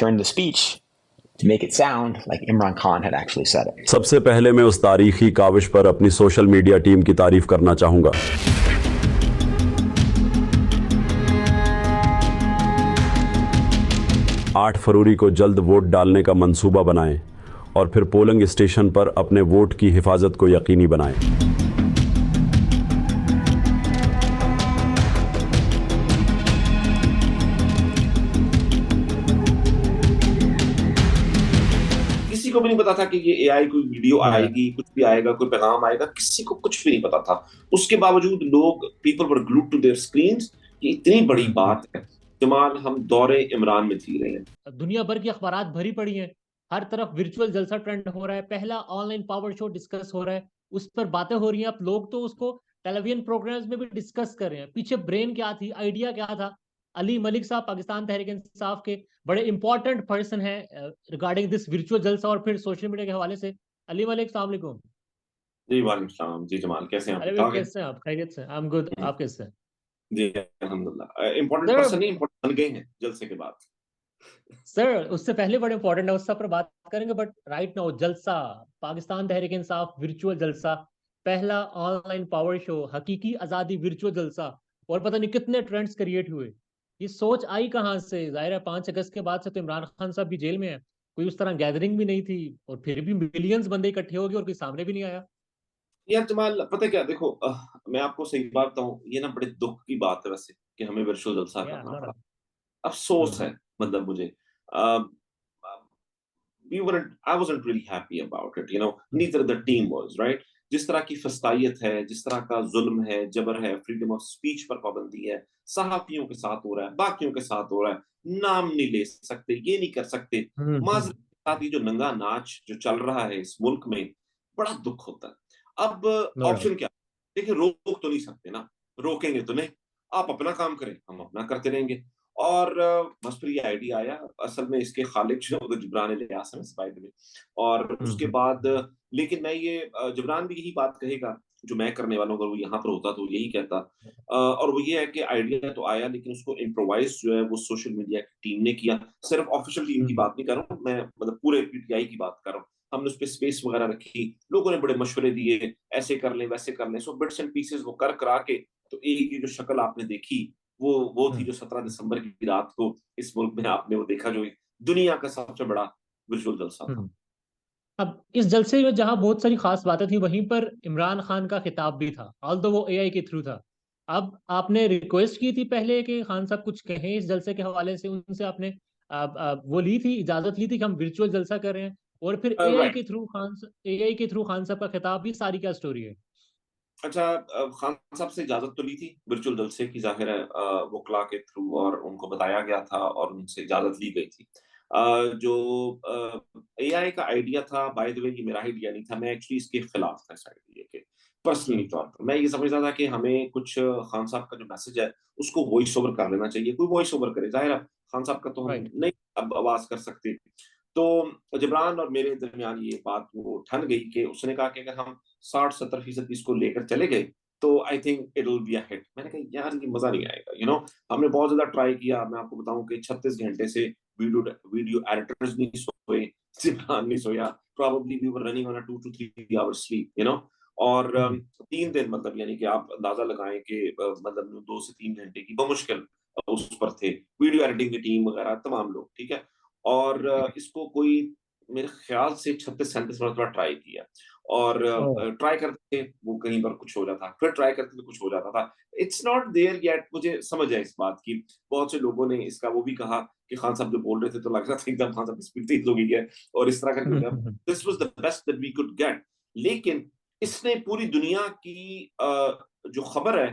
During the speech, to make it sound like Imran Khan had actually said it. सबसे पहले मैं उस तारीखी काविश पर अपनी सोशल मीडिया टीम की तारीफ करना चाहूंगा। 8 फरवरी को जल्द वोट डालने का मंसूबा बनाएं और फिर पोलिंग स्टेशन पर अपने वोट की हिफाजत को यकीनी बनाएं। किसी को भी नहीं पता था कि ये एआई कोई वीडियो आएगी, कुछ भी आएगा, कोई पैगाम आएगा, किसी को कुछ भी नहीं पता था। उसके बावजूद लोग people were glued to their screens. ये इतनी बड़ी बात है जमाल, हम दौरे इमरान में जी रहे हैं। दुनिया भर की अखबारात भरी पड़ी हैं, हर तरफ वर्चुअल जलसा ट्रेंड हो रहा है, पहला ऑनलाइन पावर शो डिस्कस हो रहा है, उस पर बातें हो रही हैं। अब लोग तो उसको टेलीविजन प्रोग्राम्स में भी डिस्कस कर रहे हैं। पीछे ब्रेन क्या थी, आइडिया क्या था? अली मलिक साहब पाकिस्तान तहरीक इंसाफ के बड़े इंपॉर्टेंट पर्सन हैं रिगार्डिंग दिस वर्चुअल जलसा और फिर सोशल मीडिया के हवाले से। अली मलिक, अस्सलाम वालेकुम। जी वालेकुम सलाम। जी जमाल, कैसे हैं आप? अरे भाई, कैसे हैं आप? खैरियत से? I am good. आप कैसे हैं? जी अल्हम्दुलिल्लाह। इम्पोर्टेंट सर, पर्सन नहीं, इम्पोर्टेंट बन गए हैं जलसे के बाद। सर उससे पहले बड़े इंपॉर्टेंट है, उससे पर बात करेंगे, बट राइट नाउ जलसा, पाकिस्तान तहरीक इंसाफ वर्चुअल जलसा, पहला ऑनलाइन पावर शो, हकीकी आजादी वर्चुअल जलसा, और पता नहीं कितने ट्रेंड्स क्रिएट हुए। ये सोच आई कहाँ से? जाहिर है 5 अगस्त के बाद से तो इमरान खान साहब भी जेल में है, कोई उस तरह गैदरिंग भी नहीं थी, और फिर भी मिलियंस बंदे इकट्ठे हो गए और कोई सामने भी नहीं आया। यार जमाल, पता है क्या, देखो मैं आपको सही बात बताऊं, ये ना बड़े दुख की बात है वैसे कि हमें वर्चुअल जलसा या करना नो। पड़ा। अफसोस है, मतलब मुझे we weren't I wasn't really happy about it, you know, neither the team was, right? जिस तरह की फस्तायत है, जिस तरह का जुल्म है, जबर है, फ्रीडम ऑफ स्पीच पर पाबंदी है, सहाफियों के साथ हो रहा है, बाकियों के साथ हो रहा है, नाम नहीं ले सकते, ये नहीं कर सकते। माजरत के साथ ये जो नंगा नाच जो चल रहा है इस मुल्क में, बड़ा दुख होता है। अब नो डाउट। ऑप्शन क्या? देखिए, रोक तो नहीं सकते ना, रोकेंगे तो नहीं। आप अपना काम करें, हम अपना करते रहेंगे। और बस फिर ये आइडिया आया। असल में इसके खालिक जो है वो तो जिब्रान इलियास है बाय द वे। और उसके बाद लेकिन मैं ये जिब्रान भी यही बात कहेगा जो मैं करने वाला हूँ, अगर वो यहाँ पर होता तो यही कहता। और वो ये है कि आइडिया तो आया, लेकिन उसको इम्प्रोवाइज जो है वो सोशल मीडिया की टीम ने किया। सिर्फ ऑफिशियल टीम की बात नहीं कर रहा हूँ मैं, मतलब पूरे पीटीआई की बात कर रहा हूँ। हमने उस पर स्पेस वगैरह रखी, लोगों ने बड़े मशवरे दिए, ऐसे कर लें वैसे कर लें, सो बिट्स एंड पीसेस वो कर करा के तो एक ये जो शक्ल आपने देखी वो थी जो 17 दिसंबर की रात को इस मुल्क में आपने वो देखा, जो दुनिया का सबसे बड़ा विजुअल जलसा था। अब इस जलसे में जहां बहुत सारी खास बातें थी, वहीं पर इमरान खान का खिताब भी था, ऑल्दो वो एआई के थ्रू था। अब आपने रिक्वेस्ट की थी पहले कि खान साहब कुछ कहें इस जलसे के हवाले से, उनसे आपने वो ली थी, इजाजत ली थी कि हम वर्चुअल जलसा कर रहे हैं, और फिर राइट। एआई के थ्रू खान साहब का खिताब भी, सारी क्या स्टोरी है? अच्छा, खान साहब से इजाजत तो ली थी वर्चुअल जलसे की, जाहिर है वकला के थ्रू, और उनको बताया गया था और उनसे इजाजत ली गई थी। जो एआई का आइडिया था, बाय द वे ये मेरा आइडिया नहीं था, मैं एक्चुअली इसके खिलाफ था इस आइडिया के। पर्सनली तौर पर मैं ये समझता था कि हमें कुछ खान साहब का जो मैसेज है उसको वॉइस ओवर कर लेना चाहिए, कोई वॉइस ओवर करे। जाहिर है खान साहब का तो हम राइट। नहीं अब आवाज कर सकते। तो जिब्रान और मेरे दरमियान ये बात वो ठन गई कि उसने कहा कि अगर हम 60-70% इसको लेकर चले गए तो I think it will be a hit. मैंने कहा यार ये मजा नहीं आएगा, यू नो। हमने बहुत ज्यादा ट्राई किया, मैं आपको बताऊं कि 36 घंटे से वीडियो वीडियो एडिटर्स नहीं सोए, जिब्रान नहीं सोया, probably we were running on a 2 to 3 hours sleep, you know. और 3 दिन, मतलब यानी कि आप अंदाजा लगाएं कि मतलब 2 से 3 घंटे की बमुश्किल उस पर थे, वीडियो एडिटिंग की टीम वगैरह तमाम लोग, ठीक है। और इसको कोई मेरे ख्याल से 36-37 मरतबा ट्राई किया, और ट्राई करते थे वो कहीं पर कुछ हो जाता, फिर ट्राई करते थे कुछ हो जाता था। It's not there yet. मुझे समझ है इस बात की। बहुत से लोगों ने इसका वो भी कहा कि खान साहब जो बोल रहे थे तो लग रहा था एकदम खान साहब की स्पीड तेज हो गई है और इस तरह करके हो गया। This was the best that we could get. लेकिन इसने पूरी दुनिया की जो खबर है,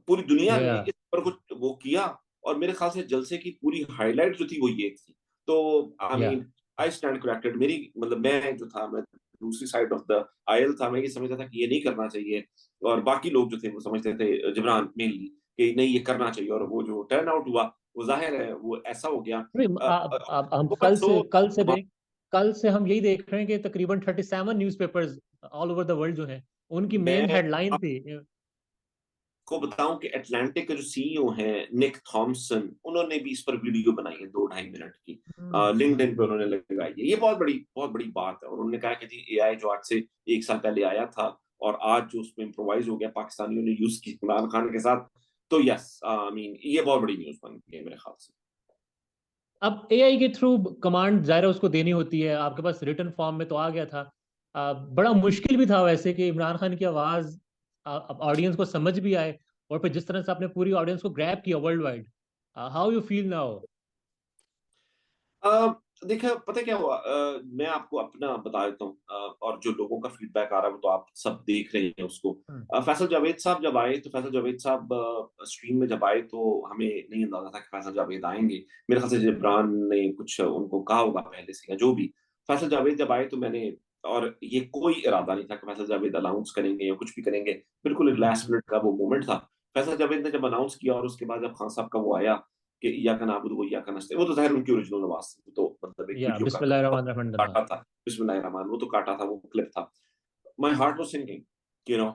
पूरी दुनिया ने इस पर कुछ वो किया, और मेरे ख्याल से जलसे की पूरी हाईलाइट जो थी वो ये थी। तो आई या मीन आई स्टैंड करेक्टेड। मेरी मतलब मैं जो था, मैं दूसरी साइड ऑफ द आयल था, मैं ये समझता था कि ये नहीं करना चाहिए, और बाकी लोग जो थे वो समझते थे, जिब्रान मेनली, कि नहीं ये करना चाहिए। और वो जो टर्न आउट हुआ वो जाहिर है वो ऐसा हो गया। हम वो अफसोस कल से हम यही देख रहे हैं कि तकरीबन 37 newspapers all over the world जो हैं, उनकी मेन मैं हेडलाइन थी। को बताऊं कि अटलांटिक के जो सीईओ हैं निक थॉमसन, उन्होंने भी इस पर वीडियो बनाई है 2-2.5 मिनट की, लिंक्डइन पे उन्होंने लगाई है। ये बहुत बड़ी बात है। और उन्होंने कहा कि जी एआई जो आज से 1 साल पहले आया था और आज जो उसमें इम्प्रोवाइज हो गया, पाकिस्तानियों ने यूज की इमरान खान के साथ, तो यस आई मीन ये बहुत बड़ी न्यूज बन गई है मेरे ख्याल से। अब एआई के थ्रू कमांड जाहिर है उसको देनी होती है, आपके पास रिटर्न फॉर्म में तो आ गया था। बड़ा मुश्किल भी था वैसे कि इमरान खान की आवाज ऑडियंस को समझ भी आए, और फिर जिस तरह से आपने पूरी ऑडियंस को ग्रैब किया world wide, how you feel now? देखिए पता है क्या हुआ, मैं आपको अपना बता देता हूँ, और जो लोगों का फीडबैक आ रहा है वो तो आप सब देख रहे हैं उसको। फैसल जावेद साहब जब आए, तो फैसल जावेद साहब स्ट्रीम में जब आए तो हमें नहीं अंदाजा था कि फैसल जावेद आएंगे। मेरे ख्याल से जिब्रान ने कुछ उनको कहा होगा पहले से या जो भी। फैसल जावेद जब आए तो मैंने, और ये कोई इरादा नहीं था कि फैसल जावेद अनाउंस करेंगे या कुछ भी करेंगे, बिल्कुल लास्ट मिनट का वो मोमेंट था। फैसल जावेद ने जब अनाउंस किया और उसके बाद जब खान साहब का वो आया कि इय्याका नअबुदु व इय्याका नस्तईन, वो तो ज़ाहिर उनकी ओरिजिनल आवाज़ थी, वो तो मतलब एक या वीडियो का बिस्मिल्लाहिर्रहमानिर्रहीम था। काटा था, बिस्मिल्लाहिर्रहमान, वो तो काटा था, वो क्लिप था। My heart was sinking, you know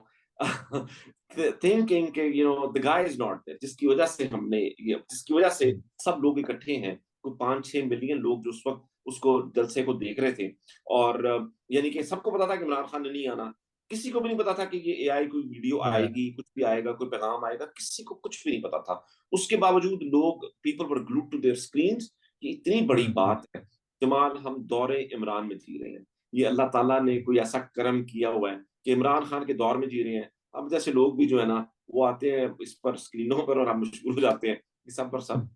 thinking कि you know the guy is not there, जिसकी वजह से हमने ये, जिसकी वजह से सब लोग इकट्ठे हैं, कोई 5-6 मिलियन लोग जो उस वक्त उसको जलसे को देख रहे थे। और यानी कि सबको पता था कि इमरान खान ने नहीं आना। किसी को भी नहीं पता था कि ये एआई कोई वीडियो या आएगी, कुछ भी आएगा, कोई पैगाम आएगा, किसी को कुछ भी नहीं पता था। उसके बावजूद लोग, people were glued to their screens. ये इतनी बड़ी बात है। जमाल, हम दौरे इमरान में जी रहे हैं। ये अल्लाह ताला ने कोई ऐसा करम किया हुआ है कि इमरान खान के दौर में जी रहे हैं। अब जैसे लोग भी जो है ना, वो आते हैं इस पर स्क्रीनों पर और हम मशगूल हो जाते हैं कि सब पर सब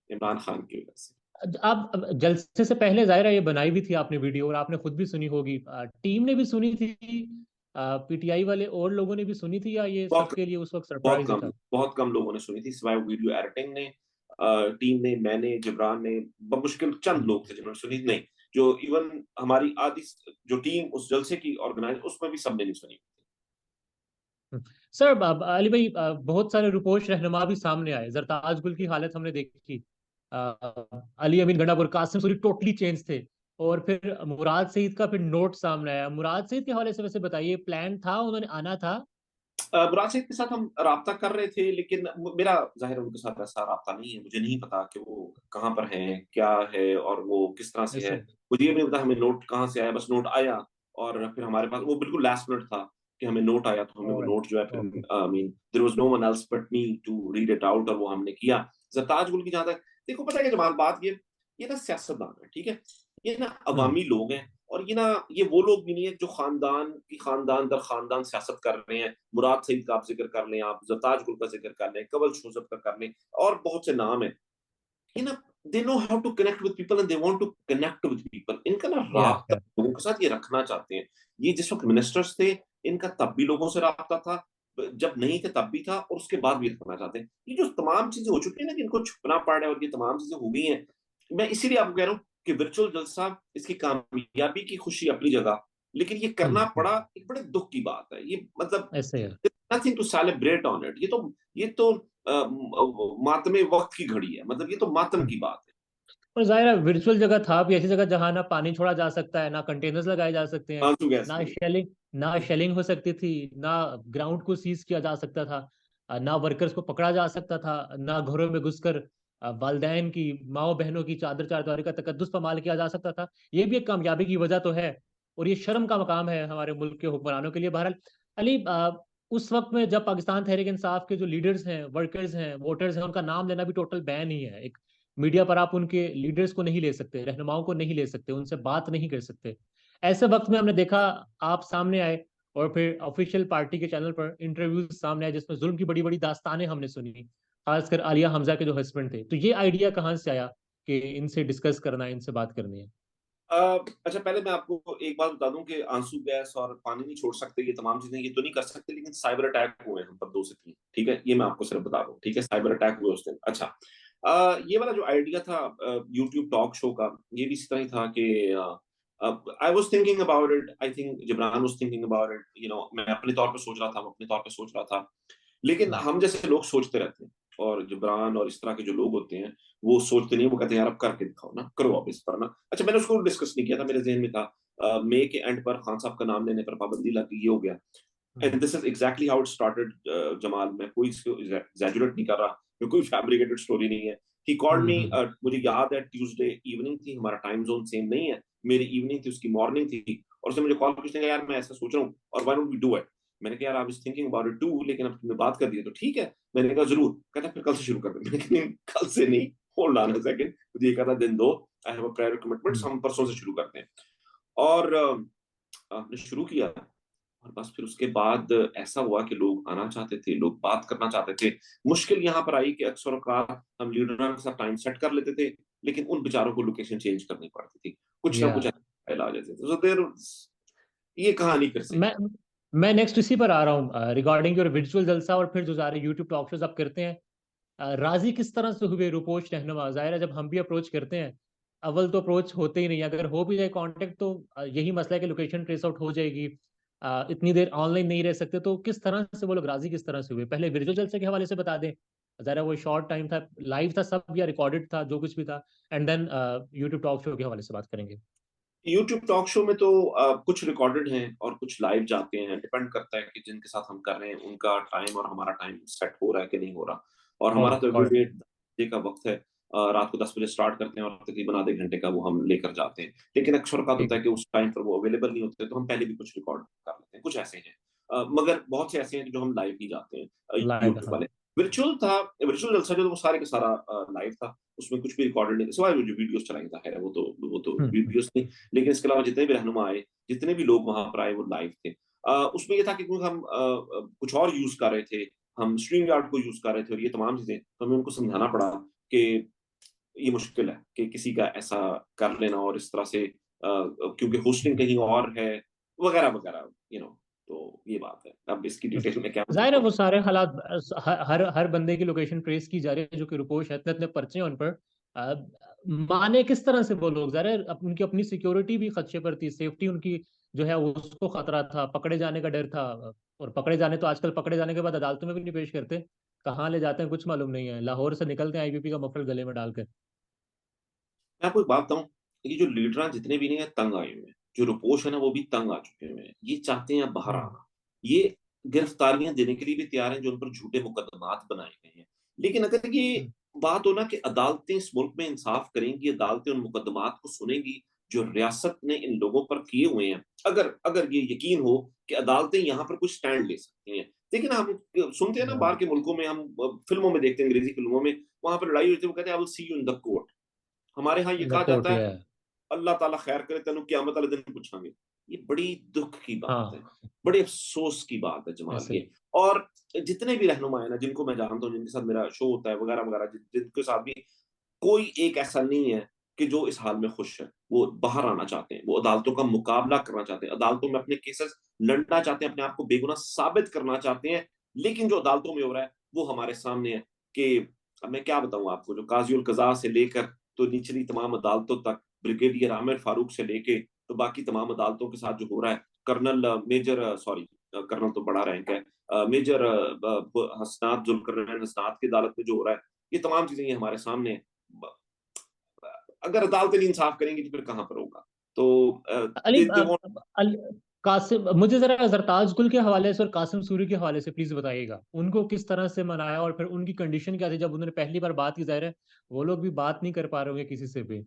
इमरान खान की वजह से। आप जलसे से पहले जाहिर है ये बनाई भी थी आपने वीडियो, और आपने खुद भी सुनी होगी, टीम ने भी सुनी थी, पीटीआई वाले और लोगों ने भी सुनी थी, या ये बहुत सबके लिए उस वक्त बहुत सरप्राइज ही कम था? बहुत कम लोगों ने सुनी थी, सिवाय वीडियो एडिटिंग ने, टीम ने, मैंने, जिब्रान ने, बमुश्किल चंद लोग थे जिन्होंने सुनी नहीं। जो इवन हमारी आधी जो टीम उस जलसे की ऑर्गेनाइज, उसमें भी सबने नहीं सुनी। सर अली भाई, बहुत सारे रुपोश रहनुमा भी सामने आए। जरताज गुल की हालत हमने देखी, अली अमीन गंडापुर, कासिम सूरी टोटली चेंज थे। और फिर मुराद सईद का फिर नोट सामने आया। मुराद सईद के हवाले से वैसे बताइए, प्लान था, उन्होंने आना था? बुराद साहिब के साथ हम राब्ता कर रहे थे, लेकिन मेरा ज़ाहिर है उनके साथ ऐसा राब्ता नहीं है। मुझे नहीं पता कि वो कहाँ पर हैं, क्या है और वो किस तरह से है। ऐसे। मुझे ये भी नहीं पता हमें नोट कहाँ से आया, बस नोट आया और फिर हमारे पास वो बिल्कुल लास्ट मिनट था कि हमें नोट आया, तो हमें वो ऑलराइट, नोट जो है फिर okay. I mean there was no one else but me to read it out, और वो हमने किया। ज़रताज गुल की जहाँ तक, देखो पता है क्या जमाल, बात ये ना सियासतदान है, ठीक है? ये ना हम्म। अवामी लोग हैं, और ये ना, ये वो लोग भी नहीं है जो खानदान दर खानदान सियासत कर रहे हैं। मुराद सईद का आप जिक्र कर लें, आप जरताज गुल का जिक्र कर लें, कवल शोजब का कर लें, और बहुत से नाम है। ये ना, they know how to connect with people and they want to connect with people. इनका ना या राब्ता लोगों के साथ ये रखना चाहते हैं। ये जिस वक्त मिनिस्टर्स थे, इनका तब भी लोगों से राब्ता था, जब नहीं थे तब भी था, और उसके बाद भी रखना चाहते हैं। ये जो तमाम चीजें हो चुकी है ना, कि इनको छुपना पड़ रहा है, और ये तमाम चीजें हो गई हैं। मैं इसीलिए आपको कह रहा हूँ कि वर्चुअल जलसा, इसकी कामयाबी की खुशी अपनी जगह, लेकिन ये करना पड़ा, एक बड़े दुख की बात है ये, मतलब ऐसे है। Nothing to celebrate on it. ये तो मातमे वक्त की घड़ी है, मतलब ये तो मातम की बात है। और जाहिर है वर्चुअल जगह था भी ऐसी जगह जहां ना पानी छोड़ा जा सकता है, ना कंटेनर्स लगाए जा सकते हैं, आंसू गैस ना नहीं। शेलिंग ना शेलिंग हो सकती थी, ना ग्राउंड को सीज किया जा सकता था, ना वर्कर्स को पकड़ा जा सकता था, ना घरों में घुसकर वालदैन की, माओ बहनों की चादर चारदीवारी का तकद्दुस पामाल किया जा सकता था। ये भी एक कामयाबी की वजह तो है, और ये शर्म का मकाम है हमारे मुल्क के हुक्मरानों के लिए। बहरहाल अली, उस वक्त में जब पाकिस्तान तहरीक इंसाफ के जो लीडर्स हैं, वर्कर्स हैं, वोटर्स हैं, उनका नाम लेना भी टोटल बैन ही है। एक मीडिया पर आप उनके लीडर्स को नहीं ले सकते, रहनुमाओं को नहीं ले सकते, उनसे बात नहीं कर सकते। ऐसे वक्त में हमने देखा आप सामने आए, और फिर ऑफिशियल पार्टी के चैनल पर इंटरव्यूज सामने आए जिसमें जुल्म की बड़ी बड़ी दास्तानें हमने सुनी, खासकर आलिया हमजा के जो हस्बैंड थे। तो ये आइडिया कहाँ से आया कि इनसे डिस्कस करना है, इनसे बात करनी है? अच्छा, पहले मैं आपको एक बात बता दूं कि आंसू गैस और पानी नहीं छोड़ सकते, ये तमाम चीजें ये तो नहीं कर सकते, लेकिन साइबर अटैक हुए हैं हम पर 2 से 3, ठीक है? ये मैं आपको सिर्फ बता दूं, ठीक है? साइबर अटैक हुए उस दिन। अच्छा, ये वाला जो आइडिया था यूट्यूब टॉक शो का, ये भी इस तरह ही था कि I was thinking about it, I think Jibran was thinking about it, you know, मैं अपने तौर पे सोच रहा था, वो अपने तौर पे सोच रहा था, लेकिन हम जैसे लोग सोचते रहते हैं, और जिब्रान और इस तरह के जो लोग होते हैं, वो सोचते नहीं, वो कहते हैं यार अब करके दिखाओ ना, करो अब इस पर ना। अच्छा, मैंने उसको डिस्कस नहीं किया था, मेरे जहन में था मई के एंड पर खान साहब का नाम लेने पर पाबंदी लग गई, ये हो गया। And this is exactly how it started. Jamal, मैं कोई इसको एग्जैजुरेट नहीं कर रहा, मैं कोई फैब्रिकेटेड स्टोरी नहीं है। ही कॉल्ड मी, मुझे याद है ट्यूसडे इवनिंग थी, हमारा टाइम जोन सेम नहीं है, मेरी इवनिंग थी उसकी मॉर्निंग थी, और उसने मुझे कॉल पूछने का, यार मैं ऐसा सोच रहा हूँ और why don't we do it. मैंने कहा यार I was thinking about it too, लेकिन अब तुमने बात कर दी है तो ठीक है। मैंने कहा जरूर। कहता फिर कल से शुरू कर दे। मैंने कहा नहीं, कल से नहीं, होल्ड ऑन अ सेकंड, मुझे एक आधा दिन दो, I have a prior commitment, हम परसों से शुरू करते हैं। और आपने शुरू किया, और बस फिर उसके बाद ऐसा हुआ कि लोग आना चाहते थे, लोग बात करना चाहते थे। मुश्किल यहाँ पर आई कि अक्सर औकात हम लीडरों के साथ टाइम सेट कर लेते थे, लेकिन उन बेचारों को लोकेशन चेंज करनी पड़ती थी, कुछ ना कुछ या आ जाते थे। So there ये कहानी फिर से। मैं नेक्स्ट इसी पर आ रहा हूँ, रिगार्डिंग योर वर्चुअल जलसा और फिर जो सारे यूट्यूब टॉक शोज आप करते हैं। राजी किस तरह से हुए रूपोश रहनुमा? जाहिर है जब हम भी अप्रोच करते हैं, अव्वल तो अप्रोच होते ही नहीं, अगर हो भी जाए कांटेक्ट तो यही मसला है कि लोकेशन ट्रेस आउट हो जाएगी, इतनी देर ऑनलाइन नहीं रह सकते। तो किस तरह से वो लोग राजी किस तरह से हुए? पहले वर्चुअल जलसे के हवाले से बता दें, ज़रा वो शॉर्ट टाइम था, लाइव था सब या रिकॉर्डेड था, जो कुछ भी था, and then YouTube talk show के हवाले से बात करेंगे। यूट्यूब टॉक शो में तो कुछ रिकॉर्डेड हैं और कुछ लाइव जाते हैं, डिपेंड करता है कि जिनके साथ हम कर रहे हैं उनका टाइम और हमारा टाइम सेट हो रहा है कि नहीं हो रहा। और हमारा तो और एवरीडे डे का वक्त है, रात को 10 बजे स्टार्ट करते हैं और तकरीबन आधे घंटे का वो हम लेकर जाते हैं। लेकिन अक्सर का ठीक होता है, है कि उस टाइम पर वो अवेलेबल नहीं होते, तो हम पहले भी कुछ रिकॉर्ड कर लेते हैं, कुछ ऐसे हैं। मगर बहुत से ऐसे हैं जो हम लाइव ही जाते हैं लाइव, यूट्यूब हाँ। वाले। वर्चुअल था, वर्चुअल जलसा जो वो सारे का सारा लाइव था, उसमें कुछ भी रिकॉर्डेड नहीं, सिवाय वो जो वीडियोस चलाई जाहिर है, वो तो हम्म। वीडियोस नहीं। लेकिन इसके अलावा जितने भी रहनुमा आए, जितने भी लोग वहां पर आए, वो लाइव थे। उसमें ये था कि क्योंकि हम कुछ और यूज कर रहे थे, हम स्ट्रीम यार्ड को यूज कर रहे थे और ये तमाम चीजें, तो हमें उनको समझाना पड़ा कि ये मुश्किल है कि किसी का ऐसा कर लेना और इस तरह से, क्योंकि होस्टिंग कहीं और है, वगैरह वगैरह, तो ये बात है। अब इसकी डिटेल में क्या जाहिर है बताऊं। वो सारे हालात, हर बंदे की लोकेशन ट्रेस की जा रही है, जो कि रुपोश है, इतने इतने पर्चे हैं उन पर। अ, माने किस तरह से वो लोग? जाहिर है उनकी अपनी सिक्योरिटी भी खदशे पर थी, सेफ्टी उनकी जो है उसको खतरा था, पकड़े जाने का डर था। और पकड़े जाने तो आजकल पकड़े जाने के बाद अदालतों में भी नहीं पेश करते, कहाँ ले जाते हैं कुछ मालूम नहीं है, लाहौर से निकलते हैं आईपीपी का मफलर गले में डालकर। मैं आपको एक बात बताऊं, ये जो लीडर जितने भी नहीं है तंग आए हुए हैं, जो रुपोश है ना वो भी तंग आ चुके हुए हैं, ये चाहते हैं अब बाहर हम्म। आना। ये गिरफ्तारियां देने के लिए भी तैयार हैं जो उन पर झूठे मुकदमात बनाए गए हैं। लेकिन अगर ये हम्म। बात हो ना कि अदालतें इस मुल्क में इंसाफ करेंगी, अदालतें उन मुकदमात को सुनेंगी जो रियासत ने इन लोगों पर किए हुए हैं, अगर अगर ये यकीन हो कि अदालतें यहाँ पर कुछ स्टैंड ले सकती हैं। देखिए ना, हम सुनते हैं ना बाहर के मुल्कों में, हम फिल्मों में देखते हैं, अंग्रेजी फिल्मों में, वहां पर लड़ाई होती है, वो कहते हैं I will see you in the court. हमारे यहाँ ये इन द कहा कोर्ट, जाता है या अल्लाह ताला खैर करे तेन क़यामत वाले दिन पूछांगे। ये बड़ी दुख की बात है, हाँ, बड़े अफसोस की बात है जमाल ऐसे ये। और जितने भी रहनुमा है ना, जिनको मैं जानता हूँ, जिनके साथ मेरा शो होता है वगैरह वगैरह, जिनके साथ भी, कोई एक ऐसा नहीं है कि जो इस हाल में खुश है। वो बाहर आना चाहते हैं, वो अदालतों का मुकाबला करना चाहते हैं, अदालतों में अपने केसेस लड़ना चाहते हैं, अपने आप को बेगुनाह साबित करना चाहते हैं। लेकिन जो अदालतों में हो रहा है वो हमारे सामने है कि अब मैं क्या बताऊं आपको, जो काजी उल कज़ा से लेकर तो निचली तमाम अदालतों तक, ब्रिगेडियर आमिर फारूक से लेके तो बाकी तमाम अदालतों के साथ जो हो रहा है, कर्नल तो बड़ा रैंक है, मेजर हसनात जुल्करनैन हसनात की अदालत में जो हो रहा है, ये तमाम चीजें ये हमारे सामने हैं। अगर अदालतें नहीं इंसाफ करेंगी तो फिर कहां पर होगा? तो अली, दे वांट। अली कासिम, मुझे जरा जरताज गुल के हवाले से और कासिम सूरी के हवाले से प्लीज बताइएगा, उनको किस तरह से मनाया और फिर उनकी कंडीशन क्या थी जब उन्होंने पहली बार बात की? जाहिर है वो लोग भी बात नहीं कर पा रहे होंगे किसी से भी।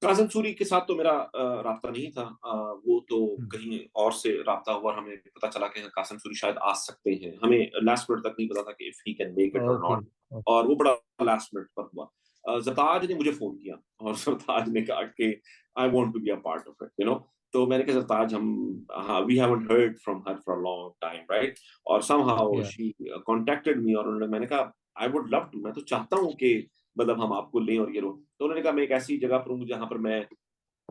कासिम सूरी के साथ तो मेरा राब्ता नहीं था, वो तो हम्म। कहीं और से राब्ता हुआ, हमें पता चला कि कासिम सूरी शायद आ सकते हैं, हमें लास्ट मिनट तक नहीं पता था कि if he can make it और ओके। नॉट। और वो बड़ा लास्ट मिनट पर हुआ। जरताज ने मुझे फोन किया और जरताज ने कहा कि I want to be a part of it. तो मैंने कहा जरताज, हम, हाँ, we haven't heard from her for a long time, right? और somehow yeah she contacted me, और उन्होंने, मैंने कहा आई वुड लव टू, मैं तो चाहता हूँ कि मतलब हम आपको लें और ये लो। तो उन्होंने कहा मैं एक ऐसी जगह पर हूँ जहां पर मैं,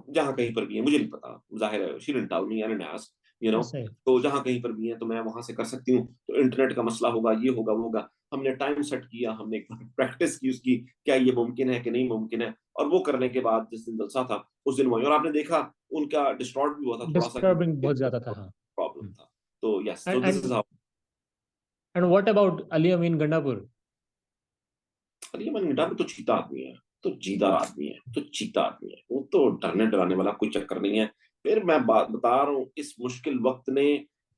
जहां कहीं पर भी है, मुझे नहीं पता, जाहिर है she didn't tell me, I didn't ask. ऐसे ही। तो जहां कहीं पर भी है तो मैं वहां से कर सकती हूँ। तो इंटरनेट का मसला होगा, ये होगा वो होगा। हमने टाइम सेट किया, हमने एक बार प्रैक्टिस की उसकी, क्या ये मुमकिन है कि नहीं मुमकिन है। और वो करने के बाद जिस दिन जलसा था उस दिन वही, और आपने देखा उनका डिस्टॉर्ट भी हुआ था थोड़ा सा, डिस्टर्बिंग क्योंकि बहुत ज्यादा था, हाँ। प्रॉब्लम था। तो यस, तो and this is and how. And what about Ali Amin Gandapur? Ali Aman मिडा तो चीता आदमी है, तो जीदार आदमी है, तो चीता आदमी है, वो तो डरने डराने वाला कोई चक्कर नहीं है। फिर मैं बात बता रहा हूँ, इस मुश्किल वक्त ने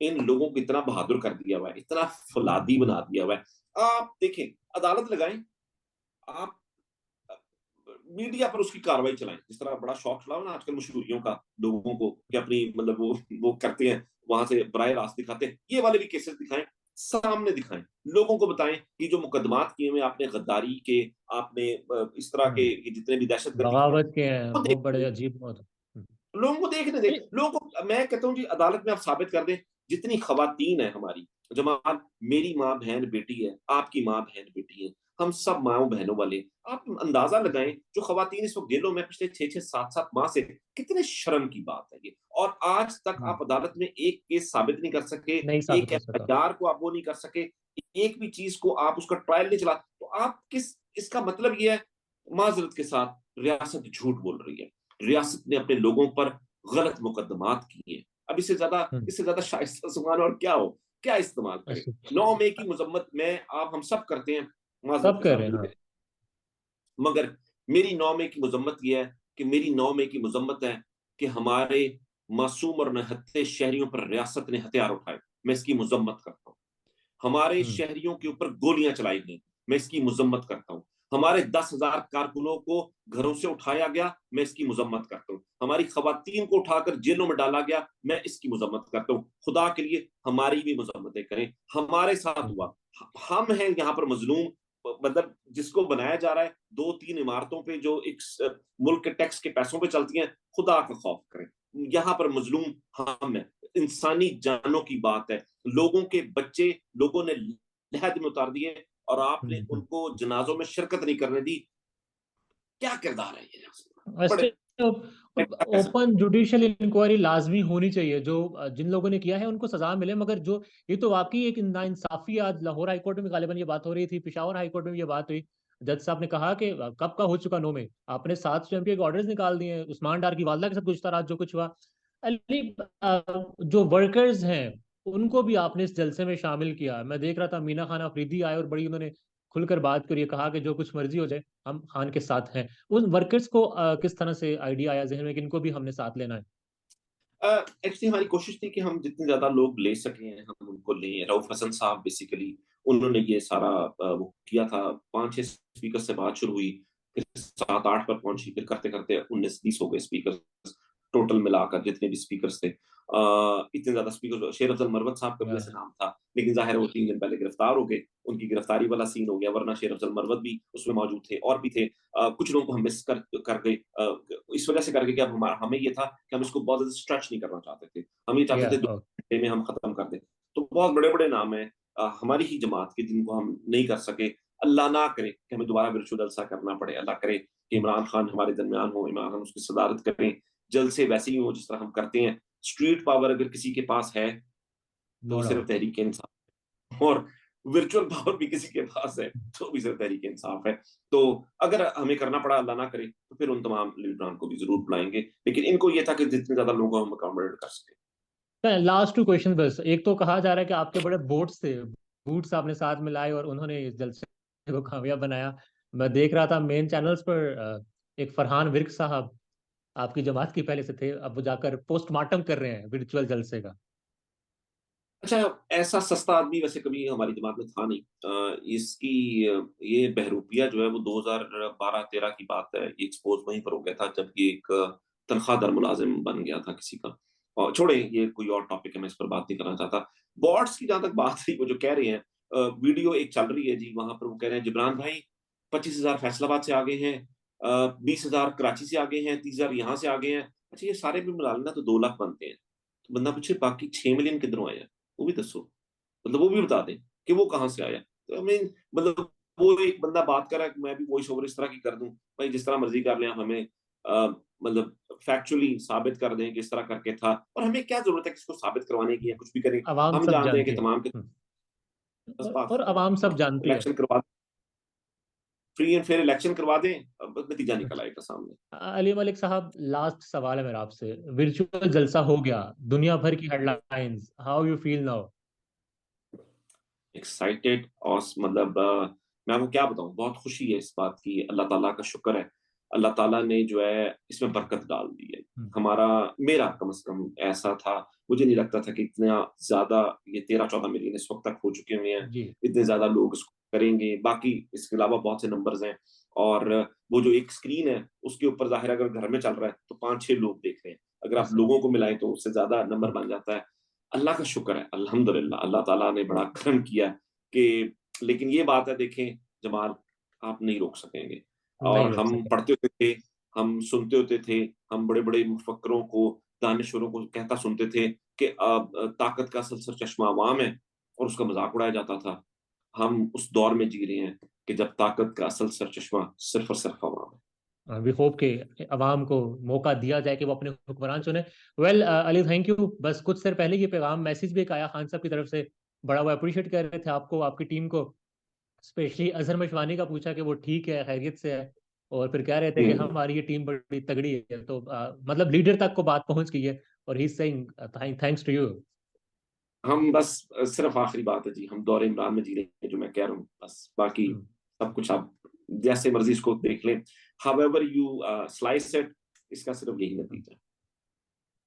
इन लोगों को इतना बहादुर कर दिया हुआ है, इतना फौलादी बना दिया हुआ है। आप देखें, अदालत लगाएं, आप मीडिया पर उसकी कार्रवाई चलाएं। जिस तरह बड़ा शौक चला ना आजकल मशहूरियों का लोगों को, कि अपनी मतलब वो करते हैं, वहां से बराह रास्त दिखाते हैं। ये वाले भी केसेस दिखाएं, सामने दिखाएं, लोगों को बताएं कि जो मुकदमात किए हुए आपने, गद्दारी के, आपने इस तरह के जितने भी दहशतगर्दी की, बगावत के हैं वो वो देखने बड़े दें, अजीब बहुत। लोगों को देखने दें। लोगों को मैं कहता हूँ जी, अदालत में आप साबित कर दें, जितनी खवातीन है हमारी जमात, मेरी माँ बहन बेटी है, आपकी माँ बहन बेटी है, हम सब माओ बहनों वाले। आप अंदाजा लगाएं, जो खवातीन इस वक्त जेलों में पिछले 6-6 7-7 माह से, कितने शर्म की बात है ये। और आज तक आप अदालत में एक केस साबित नहीं कर सके, नहीं साबित एक हो सका। एफआईआर को आप वो नहीं कर सके, एक भी चीज को आप उसका ट्रायल नहीं चला, तो आप किस, इसका मतलब ये है, माजरत के साथ, रियासत झूठ बोल रही है। रियासत ने अपने लोगों पर गलत मुकदमात किए। अब इससे ज्यादा शाइस्ता जुबान और क्या हो, क्या इस्तेमाल करें। 9 मई की मजम्मत में आप हम सब करते हैं, माजरत सब के कर साथ रहे हैं। मिलकर। मगर मेरी 9 मई की मजम्मत यह है कि मेरी 9 मई की मजम्मत है कि हमारे मासूम और निहत्थे शहरियों पर रियासत ने हथियार उठाए, मैं इसकी मजम्मत करता हूँ। हमारे शहरियों के ऊपर गोलियां चलाई गई, मैं इसकी मजम्मत करता हूँ। हमारे 10,000 कारकुनों को घरों से उठाया गया, मैं इसकी मजम्मत करता हूँ। हमारी खवातीन को उठाकर जेलों में डाला गया, मैं इसकी मजम्मत करता हूँ। खुदा के लिए हमारी भी मजम्मतें करें। हमारे साथ हुआ, हम हैं यहाँ पर मजलूम, मतलब जिसको बनाया जा रहा है 2-3 इमारतों पे जो एक मुल्क के टैक्स के पैसों पे चलती हैं, खुदा का खौफ करें। यहाँ पर मजलूम हम हैं, इंसानी जानों की बात है। लोगों के बच्चे लोगों ने लहद में उतार दिए और आपने उनको जनाजों में शिरकत नहीं करने दी। क्या किरदार है ये? बड़े ओपन जुडिशियल इंक्वायरी लाजमी होनी चाहिए। जो जिन लोगों ने किया है उनको सजा मिले, मगर जो ये तो वाकई एक नाइंसाफी। आज लाहौर हाई कोर्ट में गालिबन ये बात हो रही थी, पेशावर हाई कोर्ट में ये बात हुई। जज साहब ने कहा कि कब का हो चुका 9 में, आपने 7 स्टैंप के ऑर्डर्स निकाल दिए। उस्मान डार की वालदा के साथ गुज़श्ता रात जो कुछ हुआ, अली जो वर्कर्स हैं उनको भी आपने इस जलसे में शामिल किया। मैं देख रहा था मीना खान अफरीदी आए और बड़ी उन्होंने खुलकर बात करी, कहा कि जो कुछ मर्जी हो जाए हम खान के साथ हैं। उन वर्कर्स को किस तरह से आइडिया आया जहन में कि इनको भी हमने साथ लेना है? एक्चुअली हमारी कोशिश थी कि हम जितने ज्यादा लोग ले सकें हम उनको लें। रऊफ हसन साहब बेसिकली उन्होंने ये सारा वो किया था। 5-6 स्पीकर से बात शुरू हुई, फिर 7-8 पर पहुंची, फिर करते करते 19-20 हो गए स्पीकर टोटल मिलाकर, जितने भी स्पीकर्स थे। इतने ज्यादा स्पीकर, शेर अफजल मरवत साहब का भी वैसे नाम था, लेकिन जाहिर है वो 3 दिन पहले गिरफ्तार हो गए, उनकी गिरफ्तारी वाला सीन हो गया, वरना शेर अफजल मरवत भी उसमें मौजूद थे और भी थे। कुछ लोगों को हम मिस कर गए, इस वजह से कर गए कि अब हमें ये था कि हम इसको बहुत ज्यादा स्ट्रेच नहीं करना चाहते थे। हम ये चाहते थे 2 घंटे में हम खत्म कर दें। तो बहुत बड़े बड़े नाम है हमारी ही जमात के, जिनको हम नहीं कर सके। अल्लाह ना करे कि हमें दोबारा वर्चुअल जलसा करना पड़े, अल्लाह करे कि इमरान खान हमारे दरमियान हो, इमरान खान उसकी सदारत करें, जलसे वैसे ही हो जिस तरह हम करते हैं। स्ट्रीट पावर अगर किसी के पास है तो नो वो सिर्फ डाउट। तहरीक इंसाफ, और वर्चुअल पावर भी किसी के पास है तो भी सिर्फ तहरीक इंसाफ है। तो अगर हमें करना पड़ा, अल्लाह ना करे, तो फिर उन तमाम लीडरान को भी जरूर बुलाएंगे। लेकिन इनको ये था कि जितने ज्यादा लोगों को हम अकोमोडेट कर सके। लास्ट 2 क्वेश्चन बस। एक तो कहा जा रहा है कि आपके बड़े बोट्स थे, बूट्स आपने साथ में लाए और उन्होंने इस जलसे को कामयाब बनाया। मैं देख रहा था मेन चैनल्स पर एक फरहान विर्क साहब आपकी जमात की पहले से थे, अब वो जाकर पोस्टमार्टम कर रहे हैं वर्चुअल जलसे का। अच्छा, ऐसा सस्ता आदमी वैसे कभी हमारी जमात में था नहीं। इसकी ये बहरूपिया जो है वो 2012-13 की बात है। ये एक्सपोज वहीं पर हो गया था जब ये एक तनख्वाहदार मुलाजिम बन गया था किसी का। और छोड़े, ये कोई और टॉपिक है, मैं इस पर बात नहीं करना चाहता। बॉट्स की जहां तक बात रही, वो जो कह रहे हैं, वीडियो एक चल रही है जी, वहां पर वो कह रहे हैं जिब्रान भाई 25,000 फैसलाबाद से आ गए हैं, 20,000 कराची से आ गए हैं, 30,000 यहाँ से आ गए हैं। अच्छा, ये सारे भी मिला लेना तो 2 लाख बनते हैं। तो बंदा पूछे बाकी 6 मिलियन किधरों आया, वो भी दसो, मतलब वो भी बता दें कि वो कहाँ से आया। तो आई मीन, मतलब वो एक बंदा बात कर रहा है कि मैं भी वॉइस ओवर इस तरह की कर दूं, भाई जिस तरह मर्जी कर लें, हमें मतलब फैक्चुअली साबित कर दें कि इस तरह करके था। और हमें क्या जरूरत है किसको साबित करवाने की, या कुछ भी करें। आवाम हम सब जानते हैं कि जानती है। तमाम के बस बात और खत्म। आवाम सब जानती है। इलेक्शन करवा, फ्री एंड फेयर इलेक्शन करवा दें, अब नतीजा निकल आएगा सामने। अली मलिक साहब, लास्ट सवाल है मेरा आपसे। वर्चुअल जलसा हो गया, दुनिया भर की headlines, how you feel now? Excited और मतलब मैं आपको क्या बताऊं, बहुत खुशी है इस बात की, अल्लाह ताला का शुक्र है अल्लाह ताला ने जो है इसमें बरकत डाल दी है। मेरा कम से कम ऐसा था, मुझे नहीं लगता था कि इतना ज्यादा ये 13-14 मिलियन इस वक्त तक हो चुके हुए हैं, इतने ज्यादा लोग इसको करेंगे। बाकी इसके अलावा बहुत से नंबर्स हैं, और वो जो एक स्क्रीन है उसके ऊपर जाहिर अगर घर में चल रहा है तो 5-6 लोग देख रहे हैं, अगर आप लोगों को मिलाएं तो उससे ज्यादा नंबर बन जाता है। अल्लाह का शुक्र है, अल्हम्दुलिल्लाह, अल्लाह ताला ने बड़ा करम किया कि, लेकिन ये बात है, देखें जमाल, आप नहीं रोक सकेंगे। और हम पढ़ते होते थे, हम सुनते होते थे, हम बड़े बड़े मुफक्करों को, दानिशवरों को कहता सुनते थे कि ताकत का असल सरचश्मा अवाम है, और उसका मजाक उड़ाया जाता था। हम उस दौर में जी रहे हैं कि जब ताकत का असल सरचश्मा सिर्फ और सिर्फ अवाम है। वी होप कि अवाम को मौका दिया जाए कि वो अपने हुक्मरान चुने। Well Ali, thank you. बस कुछ देर पहले ये पैगाम मैसेज भी एक आया खान साहब की तरफ से, बड़ा वो अप्रिशिएट कर रहे थे आपको, आपकी टीम को, स्पेशली अजहर मशवानी का पूछा कि वो ठीक है, खैरियत से है, और फिर कह रहे थे कि हमारी ये टीम बड़ी तगड़ी है। तो मतलब लीडर तक को बात पहुंच गई है, और he is saying thanks to you. हम बस सिर्फ आखिरी बात है जी, हम दौरे इमरान में जी रहे हैं, जो मैं कह रहा हूँ, बस बाकी सब कुछ आप जैसे मर्जी इसको देख लें, however you slice it, इसका सिर्फ यही नतीजा है।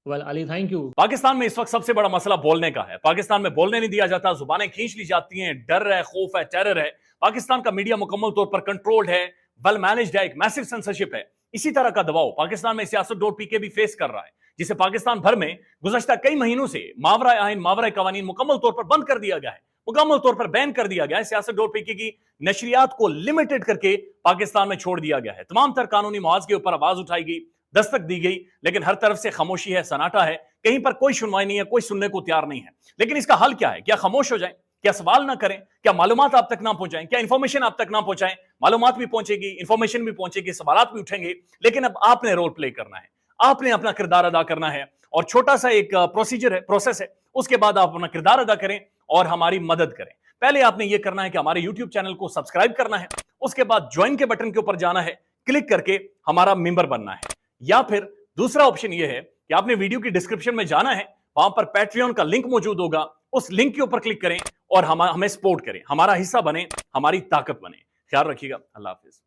Well Ali, thank you. Pakistan में इस वक्त सबसे बड़ा मसला बोलने का है। पाकिस्तान में बोलने नहीं दिया जाता, जुबानें खींच ली जाती हैं, डर है, खौफ है, टेरर है। पाकिस्तान का मीडिया मुकम्मल तौर पर कंट्रोल्ड है, वेल मैनेज्ड है, एक मैसिव सेंसरशिप है। इसी तरह का दबाव पाकिस्तान में siyaset.pk भी फेस कर रहा है, जिसे पाकिस्तान भर में गुज़श्ता कई महीनों से मावरा आइन, मावरा कवानीन मुकम्मल तौर पर बंद कर दिया गया है, मुकम्मल तौर पर बैन कर दिया गया है। siyaset.pk की नशरियात को लिमिटेड करके पाकिस्तान में छोड़ दिया गया है। तमाम तर कानूनी मुआवजे के ऊपर आवाज उठाई गई, दस्तक दी गई, लेकिन हर तरफ से खामोशी है, सन्नाटा है, कहीं पर कोई सुनवाई नहीं है, कोई सुनने को तैयार नहीं है। लेकिन इसका हल क्या है? क्या खामोश हो जाएं? क्या सवाल ना करें? क्या मालूमात आप तक ना पहुंचाएं? क्या इंफॉर्मेशन आप तक ना पहुंचाएं? मालूमात भी पहुंचेगी, इंफॉर्मेशन भी पहुंचेगी, सवालात भी उठेंगे, लेकिन अब आपने रोल प्ले करना है, आपने अपना किरदार अदा करना है। और छोटा सा एक प्रोसीजर है, प्रोसेस है, उसके बाद आप अपना किरदार अदा करें और हमारी मदद करें। पहले आपने यह करना है कि हमारे यूट्यूब चैनल को सब्सक्राइब करना है, उसके बाद ज्वाइन के बटन के ऊपर जाना है, क्लिक करके हमारा मेंबर बनना है। या फिर दूसरा ऑप्शन यह है कि आपने वीडियो की डिस्क्रिप्शन में जाना है, वहां पर पैट्रियन का लिंक मौजूद होगा, उस लिंक के ऊपर क्लिक करें और हमें सपोर्ट करें, हमारा हिस्सा बने, हमारी ताकत बने। ख्याल रखिएगा। अल्लाह हाफिज।